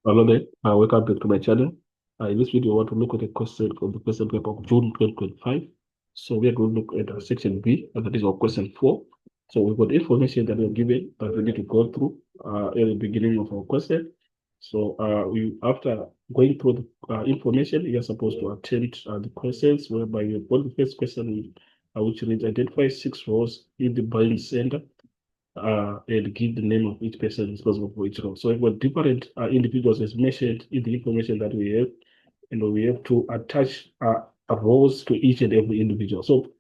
Hello there. Welcome back to my channel. In this video, I want to look at a question from the question paper of June 2025. So we are going to look at section B, and that is our question 4. So we've got information that we're given that we need to go through at the beginning of our question. So after going through the information, you are supposed to attempt the questions, whereby you have got the first question, which reads, identify 6 rows in the buying center and give the name of each person responsible for each role. So we've got different individuals as mentioned in the information that we have, and we have to attach roles to each and every individual. So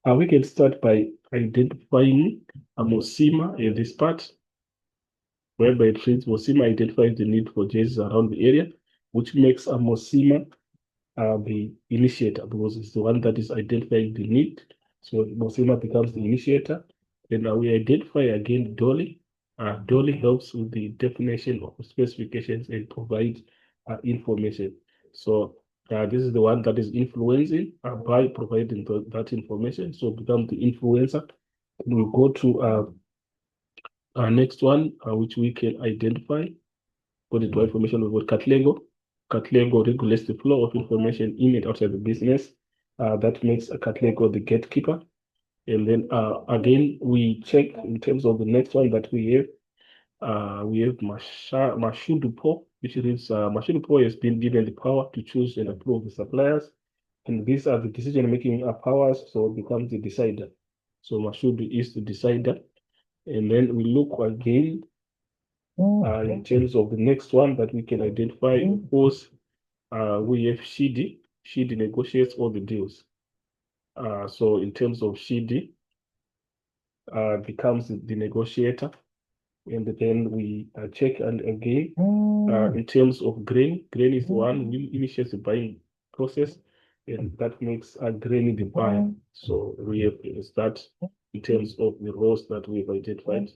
we can start by identifying Mosima in this part, whereby it reads Mosima identifies the need for Jesus around the area, which makes Mosima the initiator, because it's the one that is identifying the need. So Mosima becomes the initiator. Then we identify again Dolly. Dolly helps with the definition of specifications and provides information. So this is the one that is influencing by providing that information. So become the influencer. And we go to our next one, which we can identify. According to information, we've got Katlego. Katlego regulates the flow of information in and outside the business. That makes Katlego the gatekeeper. And then again, we check in terms of the next one that we have. We have Mashudupo, which is Mashudupo has been given the power to choose and approve the suppliers. And these are the decision-making powers, so it becomes the decider. So Mashudu is the decider. And then we look again in terms of the next one that we can identify, of course, we have Shidi. Shidi negotiates all the deals. So in terms of Shidi, becomes the negotiator. And then we check and again, in terms of Grain, Grain is the one who initiates the buying process, and that makes Grain the buyer. So we have that in terms of the roles that we've identified.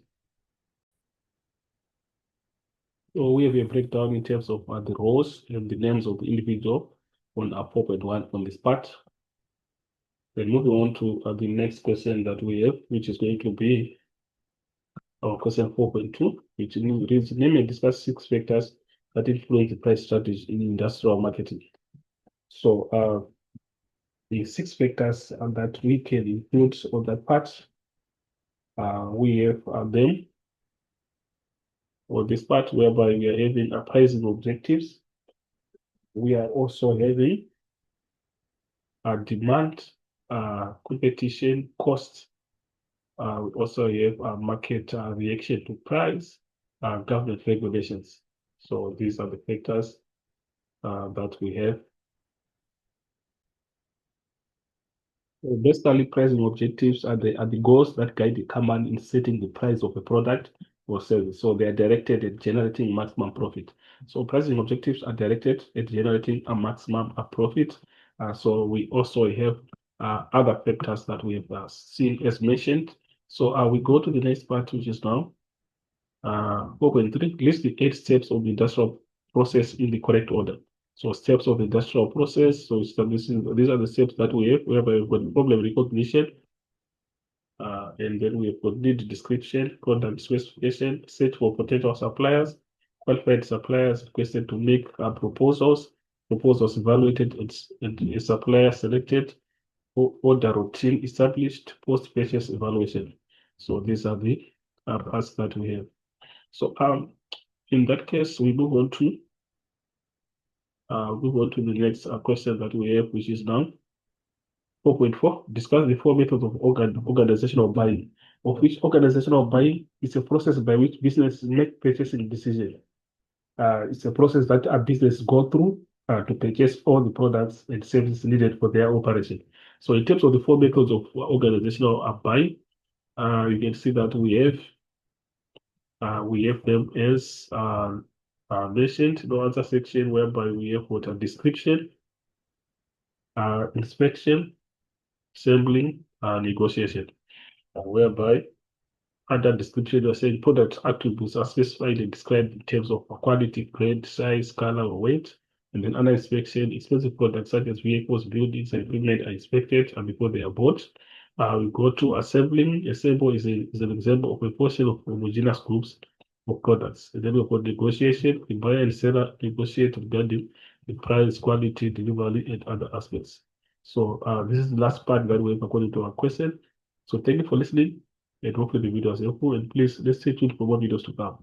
So we have a breakdown in terms of the roles and the names of the individual on our 4.1 on this part. Then moving on to the next question that we have, which is going to be our question 4.2, which reads, name and discuss 6 factors that influence the price strategy in industrial marketing. So the 6 factors that we can include on that part, we have them on this part, whereby we are having pricing objectives. We are also having demand, competition, cost. We also have market reaction to price, government regulations. So these are the factors that we have. So basically, pricing objectives are the goals that guide the company in setting the price of a product or service. So they are directed at generating maximum profit. So pricing objectives are directed at generating a maximum profit. So we also have other factors that we have seen as mentioned. So we go to the next part, which is now 4.3, list the 8 steps of the industrial process in the correct order. So steps of the industrial process. So these are the steps that we have, whereby we've got problem recognition, and then we have got need description, product specification, search for potential suppliers, qualified suppliers requested to make proposals, proposals evaluated, and a supplier selected, order routine established, post-purchase evaluation. So these are the parts that we have. So in that case, we move on to the next question that we have, which is now 4.4. Discuss the 4 methods of organizational buying, of which organizational buying is a process by which businesses make purchasing decisions. It's a process that a business go through to purchase all the products and services needed for their operation. So in terms of the 4 methods of organizational buying, you can see that we have them as mentioned in the answer section, whereby we have water description, inspection, sampling, negotiation, whereby under description you're saying product attributes are specified and described in terms of quality, grade, size, color, or weight. And then under inspection, expensive products such as vehicles, buildings, and equipment are inspected before they are bought. We go to assembling. Assemble is an example of a portion of homogeneous groups for products. And then we've got negotiation. The buyer and seller negotiate regarding the price, quality, delivery, and other aspects. So this is the last part that we have according to our question. So thank you for listening, and hopefully the video was helpful. And please let's stay tuned for more videos to come.